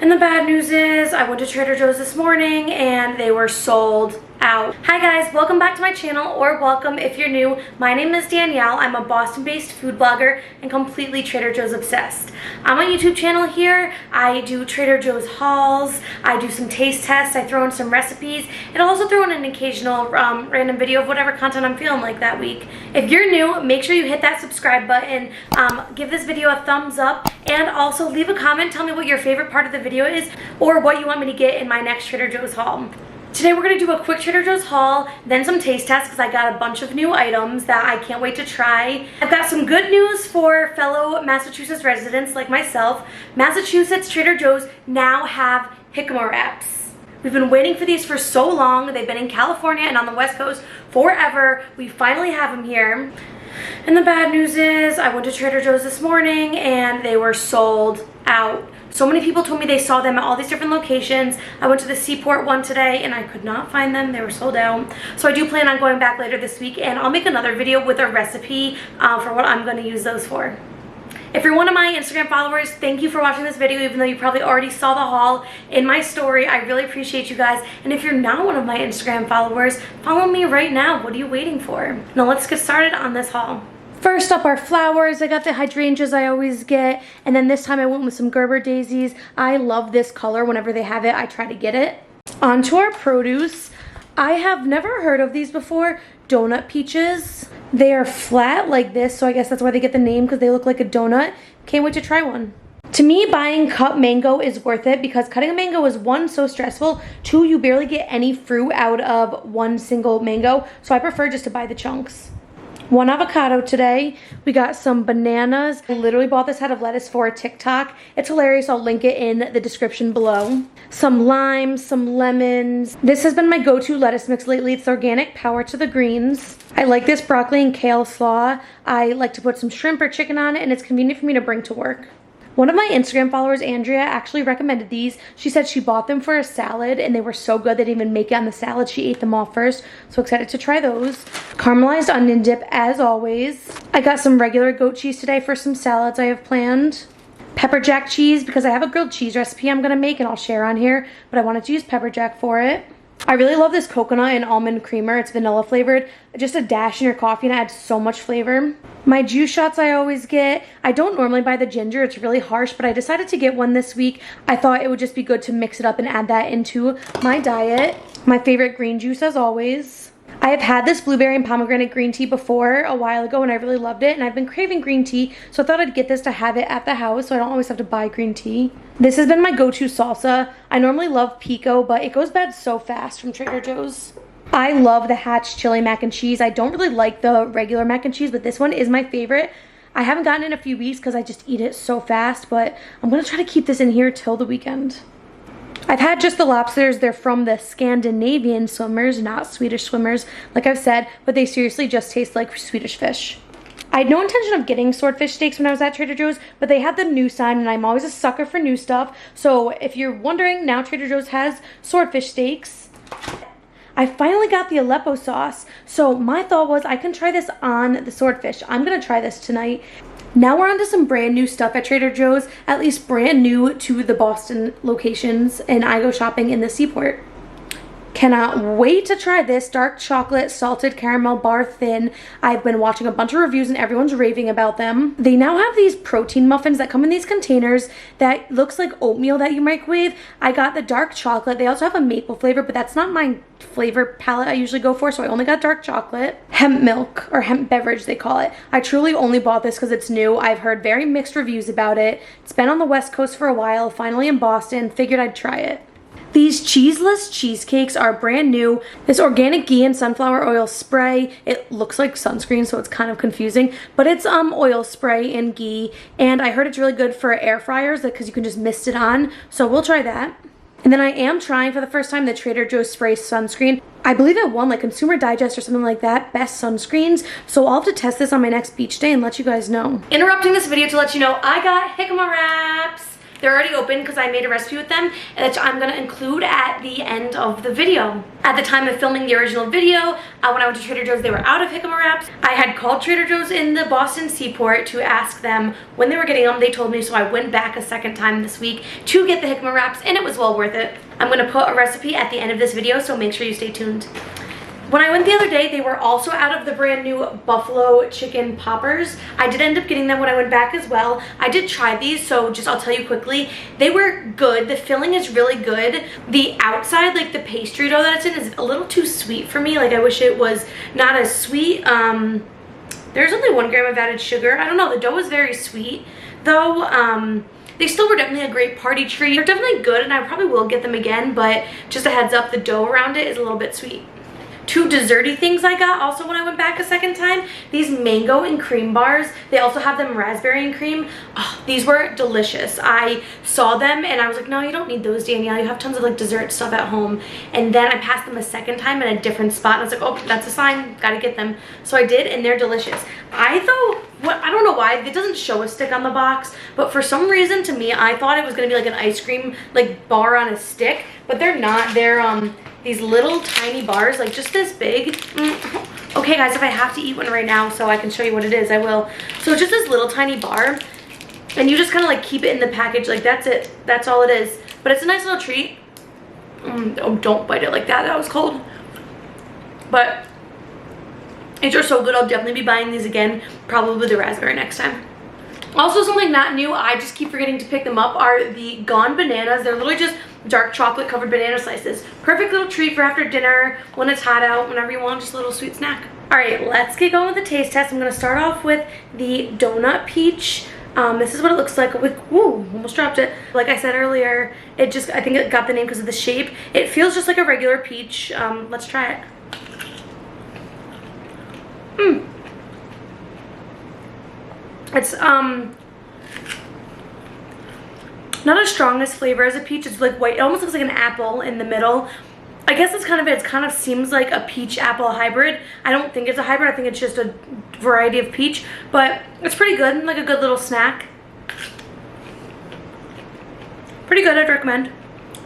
And the bad news is I went to Trader Joe's this morning and they were sold out. Hi guys, welcome back to my channel, or welcome if you're new. My name is Danielle. I'm a Boston-based food blogger and completely Trader Joe's obsessed. On my YouTube channel here, I do Trader Joe's hauls, I do some taste tests, I throw in some recipes, and I'll also throw in an occasional random video of whatever content I'm feeling like that week. If you're new, make sure you hit that subscribe button, give this video a thumbs up, and also leave a comment. Tell me what your favorite part of the video is or what you want me to get in my next Trader Joe's haul. Today we're going to do a quick Trader Joe's haul, then some taste tests because I got a bunch of new items that I can't wait to try. I've got some good news for fellow Massachusetts residents like myself. Massachusetts Trader Joe's now have jicama wraps. We've been waiting for these for so long. They've been in California and on the West Coast forever. We finally have them here. And the bad news is I went to Trader Joe's this morning and they were sold out. So many people told me they saw them at all these different locations. I went to the Seaport one today and I could not find them. They were sold out. So I do plan on going back later this week and I'll make another video with a recipe for what I'm going to use those for. If you're one of my Instagram followers, thank you for watching this video, even though you probably already saw the haul in my story. I really appreciate you guys. And if you're not one of my Instagram followers, follow me right now. What are you waiting for? Now let's get started on this haul. First up are flowers. I got the hydrangeas I always get, and then this time I went with some Gerber daisies. I love this color. Whenever they have it, I try to get it. On to our produce. I have never heard of these before. Donut peaches. They are flat like this, so I guess that's why they get the name, because they look like a donut. Can't wait to try one. To me, buying cut mango is worth it because cutting a mango is, one, so stressful, two, you barely get any fruit out of one single mango, so I prefer just to buy the chunks. One avocado today. We got some bananas. I literally bought this head of lettuce for a TikTok. It's hilarious. I'll link it in the description below. Some limes, some lemons. This has been my go-to lettuce mix lately. It's organic, power to the greens. I like this broccoli and kale slaw. I like to put some shrimp or chicken on it, and it's convenient for me to bring to work. One of my Instagram followers, Andrea, actually recommended these. She said she bought them for a salad and they were so good they didn't even make it on the salad. She ate them all first. So excited to try those. Caramelized onion dip as always. I got some regular goat cheese today for some salads I have planned. Pepper jack cheese because I have a grilled cheese recipe I'm going to make and I'll share on here. But I wanted to use pepper jack for it. I really love this coconut and almond creamer. It's vanilla flavored. Just a dash in your coffee and it adds so much flavor. My juice shots I always get. I don't normally buy the ginger. It's really harsh, but I decided to get one this week. I thought it would just be good to mix it up and add that into my diet. My favorite green juice as always. I have had this blueberry and pomegranate green tea before a while ago and I really loved it, and I've been craving green tea, so I thought I'd get this to have it at the house so I don't always have to buy green tea. This has been my go-to salsa. I normally love pico, but it goes bad so fast from Trader Joe's. I love the Hatch chili mac and cheese. I don't really like the regular mac and cheese, but this one is my favorite. I haven't gotten it in a few weeks because I just eat it so fast, but I'm going to try to keep this in here till the weekend. I've had just the lobsters. They're from the Scandinavian swimmers, not Swedish swimmers, like I've said, but they seriously just taste like Swedish fish. I had no intention of getting swordfish steaks when I was at Trader Joe's, but they had the new sign and I'm always a sucker for new stuff. So if you're wondering, now Trader Joe's has swordfish steaks. I finally got the Aleppo sauce. So my thought was I can try this on the swordfish. I'm going to try this tonight. Now we're on to some brand new stuff at Trader Joe's, at least brand new to the Boston locations, and I go shopping in the Seaport. Cannot wait to try this dark chocolate salted caramel bar thin. I've been watching a bunch of reviews and everyone's raving about them. They now have these protein muffins that come in these containers that looks like oatmeal that you microwave. I got the dark chocolate. They also have a maple flavor, but that's not my flavor palette I usually go for, so I only got dark chocolate. Hemp milk, or hemp beverage they call it. I truly only bought this because it's new. I've heard very mixed reviews about it. It's been on the West Coast for a while, finally in Boston. Figured I'd try it. These cheeseless cheesecakes are brand new. This organic ghee and sunflower oil spray. It looks like sunscreen, so it's kind of confusing, but it's oil spray and ghee, and I heard it's really good for air fryers because you can just mist it on, so we'll try that. And then I am trying for the first time the Trader Joe's spray sunscreen. I believe it won like Consumer Digest or something like that, best sunscreens, so I'll have to test this on my next beach day and let you guys know. Interrupting this video to let you know I got jicama wraps. They're already open because I made a recipe with them, and that I'm going to include at the end of the video. At the time of filming the original video, when I went to Trader Joe's, they were out of jicama wraps. I had called Trader Joe's in the Boston Seaport to ask them when they were getting them. They told me, so I went back a second time this week to get the jicama wraps, and it was well worth it. I'm going to put a recipe at the end of this video, so make sure you stay tuned. When I went the other day, they were also out of the brand new buffalo chicken poppers. I did end up getting them when I went back as well. I did try these, so just I'll tell you quickly. They were good. The filling is really good. The outside, like the pastry dough that it's in, is a little too sweet for me. Like I wish it was not as sweet. There's only 1 gram of added sugar. I don't know, the dough is very sweet though. They still were definitely a great party treat. They're definitely good, and I probably will get them again, but just a heads up, the dough around it is a little bit sweet. 2 desserty things I got also when I went back a second time. These mango and cream bars. They also have them raspberry and cream. Oh, these were delicious. I saw them and I was like, no, you don't need those, Danielle. You have tons of like dessert stuff at home. And then I passed them a second time in a different spot, and I was like, oh, that's a sign. Gotta get them. So I did, and they're delicious. I don't know why, it doesn't show a stick on the box, but for some reason to me, I thought it was gonna be like an ice cream like bar on a stick, but they're not. They're these little tiny bars, like just this big. Okay guys, if I have to eat one right now so I can show you what it is, I will. So it's just this little tiny bar, and you just kind of like keep it in the package, like that's it. That's all it is. But it's a nice little treat. Oh, don't bite it like that. That was cold. But these are so good. I'll definitely be buying these again, probably with the raspberry next time. Also, something not new, I just keep forgetting to pick them up, are the Gone Bananas. They're literally just dark chocolate covered banana slices. Perfect little treat for after dinner, when it's hot out, whenever you want, just a little sweet snack. All right, let's get going with the taste test. I'm gonna start off with the donut peach. This is what it looks like. Whoa, almost dropped it. Like I said earlier, I think it got the name because of the shape. It feels just like a regular peach. Let's try it. It's not as strong as flavor as a peach. It's like white. It almost looks like an apple in the middle. I guess that's kind of it. It kind of seems like a peach apple hybrid. I don't think it's a hybrid. I think it's just a variety of peach, but it's pretty good. Like a good little snack. Pretty good. I'd recommend.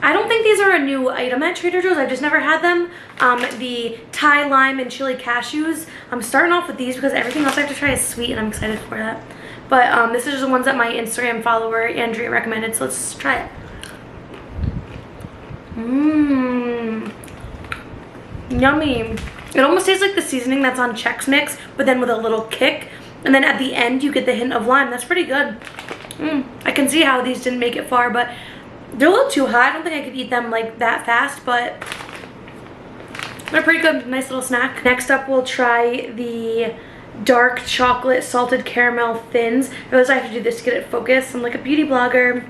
I don't think these are a new item at Trader Joe's. I've just never had them. The Thai lime and chili cashews. I'm starting off with these because everything else I have to try is sweet, and I'm excited for that. But this is just the ones that my Instagram follower Andrea recommended, so let's try it. Yummy. It almost tastes like the seasoning that's on Chex Mix, but then with a little kick. And then at the end, you get the hint of lime. That's pretty good. I can see how these didn't make it far, but they're a little too hot. I don't think I could eat them like that fast, but they're pretty good. Nice little snack. Next up, we'll try the dark chocolate salted caramel thins. I realize I have to do this to get it focused. I'm like a beauty blogger.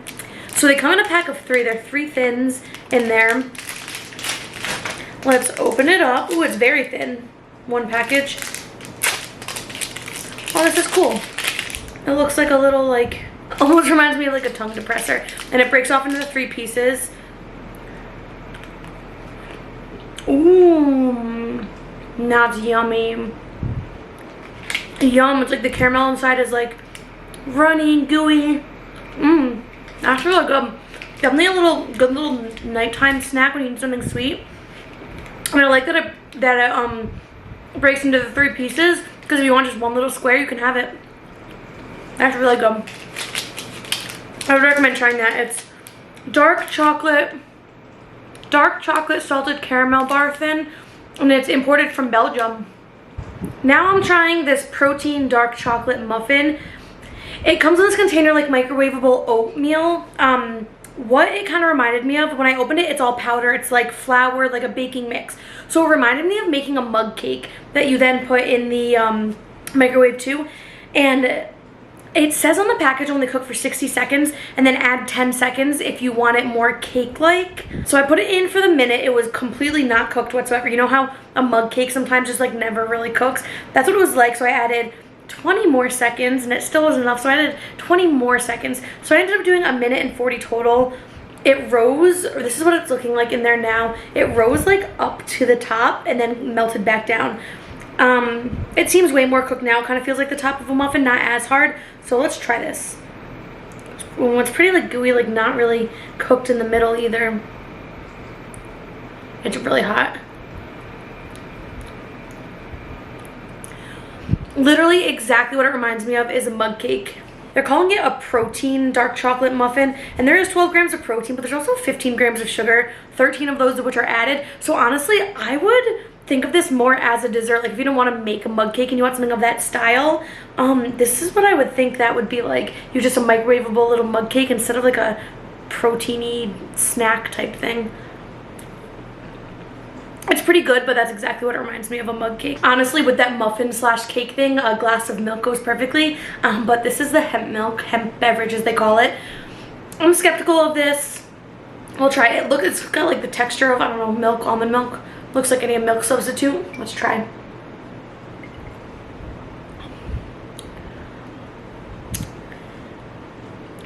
So they come in a pack of 3. There are 3 thins in there. Let's open it up. Ooh, it's very thin. 1 package. Oh, this is cool. It looks like a little, like, almost reminds me of like a tongue depressor. And it breaks off into the 3 pieces. Ooh, that's yummy. Yum. It's like the caramel inside is like runny and gooey. That's really good. Definitely a good little nighttime snack when you need something sweet. And I like that it breaks into the 3 pieces, because if you want just 1 little square, you can have it. That's really good. I would recommend trying that. It's dark chocolate salted caramel bar thin, and it's imported from Belgium. Now I'm trying this protein dark chocolate muffin. It comes in this container like microwavable oatmeal. What it kind of reminded me of, when I opened it, it's all powder. It's like flour, like a baking mix. So it reminded me of making a mug cake that you then put in the microwave too. And it says on the package only cook for 60 seconds and then add 10 seconds if you want it more cake-like. So I put it in for the minute. It was completely not cooked whatsoever. You know how a mug cake sometimes just like never really cooks? That's what it was like. So I added 20 more seconds and it still wasn't enough. So I added 20 more seconds. So I ended up doing 1:40 total. It rose, or this is what it's looking like in there now. It rose like up to the top and then melted back down. It seems way more cooked now. Kind of feels like the top of a muffin, not as hard. So let's try this. Let's Ooh, it's pretty like gooey, like not really cooked in the middle either. It's really hot. Literally exactly what it reminds me of is a mug cake. They're calling it a protein dark chocolate muffin, and there is 12 grams of protein, but there's also 15 grams of sugar, 13 of those of which are added. So honestly, I would think of this more as a dessert. Like if you don't want to make a mug cake and you want something of that style, this is what I would think that would be like. You just a microwavable little mug cake instead of like a proteiny snack type thing. It's pretty good, but that's exactly what it reminds me of, a mug cake. Honestly, with that muffin slash cake thing, a glass of milk goes perfectly. But this is the hemp beverage, as they call it. I'm skeptical of this. We'll try it. Look, it's got like the texture of, I don't know, milk, almond milk. Looks like any milk substitute. Let's try.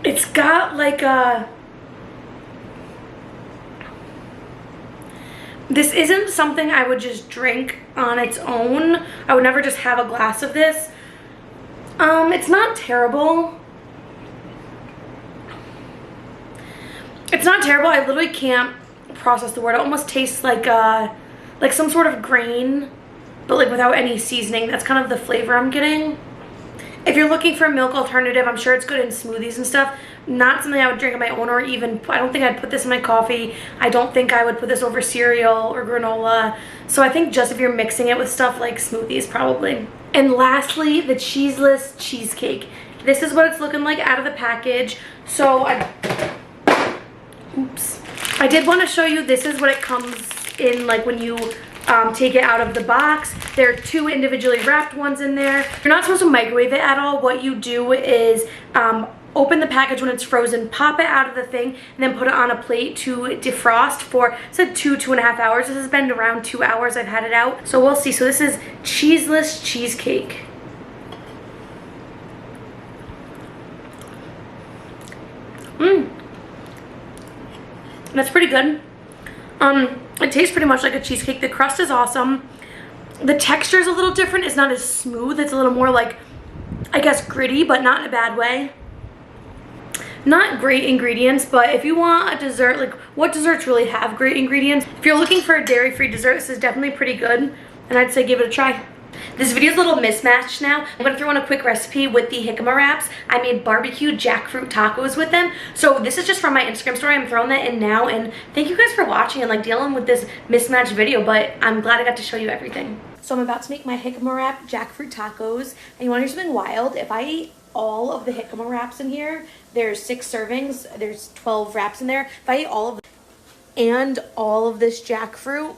It's got like a... This isn't something I would just drink on its own. I would never just have a glass of this. It's not terrible. It's not terrible. I literally can't process the word. It almost tastes like some sort of grain, but like without any seasoning. That's kind of the flavor I'm getting. If you're looking for a milk alternative, I'm sure it's good in smoothies and stuff. Not something I would drink on my own, or even, I don't think I'd put this in my coffee. I don't think I would put this over cereal or granola. So I think just if you're mixing it with stuff like smoothies, probably. And lastly, the cheeseless cheesecake. This is what it's looking like out of the package. So I did want to show you, this is what it comes in like when you take it out of the box. There are 2 individually wrapped ones in there. You're not supposed to microwave it at all. What you do is open the package when it's frozen, pop it out of the thing, and then put it on a plate to defrost for, said 2.5 hours. This has been around 2 hours I've had it out. So we'll see. So this is cheeseless cheesecake. That's pretty good. It tastes pretty much like a cheesecake. The crust is awesome. The texture is a little different. It's not as smooth. It's a little more like, I guess, gritty, but not in a bad way. Not great ingredients, but if you want a dessert, like what desserts really have great ingredients? If you're looking for a dairy-free dessert, this is definitely pretty good, and I'd say give it a try. This video is a little mismatched now. I'm going to throw in a quick recipe with the jicama wraps. I made barbecue jackfruit tacos with them. So this is just from my Instagram story. I'm throwing that in now. And thank you guys for watching and like dealing with this mismatched video. But I'm glad I got to show you everything. So I'm about to make my jicama wrap jackfruit tacos. And you want to do something wild? If I eat all of the jicama wraps in here, there's 6 servings. There's 12 wraps in there. If I eat all of and all of this jackfruit,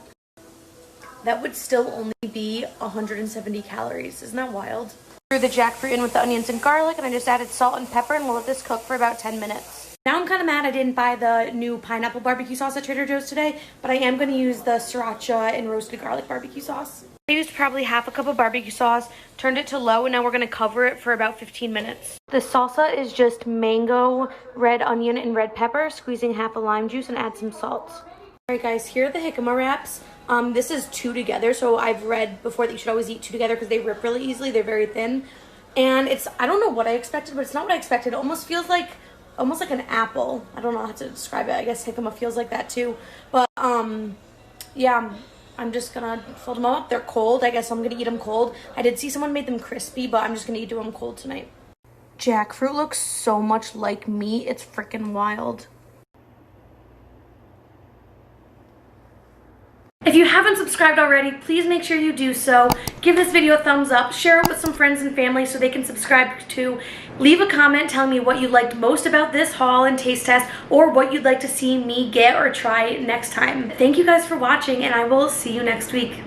that would still only be 170 calories. Isn't that wild? Threw the jackfruit in with the onions and garlic, and I just added salt and pepper, and we'll let this cook for about 10 minutes. Now I'm kind of mad I didn't buy the new pineapple barbecue sauce at Trader Joe's today, but I am going to use the sriracha and roasted garlic barbecue sauce. I used probably half a cup of barbecue sauce, turned it to low, and now we're going to cover it for about 15 minutes. The salsa is just mango, red onion, and red pepper, squeezing half a lime juice, and add some salt. Alright guys, here are the jicama wraps. This is 2 together, so I've read before that you should always eat 2 together because they rip really easily. They're very thin. And it's, I don't know what I expected, but it's not what I expected. It almost feels like, almost like an apple. I don't know how to describe it. I guess jicama feels like that too. But, yeah, I'm just gonna fold them up. They're cold. I guess I'm gonna eat them cold. I did see someone made them crispy, but I'm just gonna eat them cold tonight. Jackfruit looks so much like meat. It's freaking wild. If you haven't subscribed already, please make sure you do so. Give this video a thumbs up. Share it with some friends and family so they can subscribe too. Leave a comment telling me what you liked most about this haul and taste test, or what you'd like to see me get or try next time. Thank you guys for watching, and I will see you next week.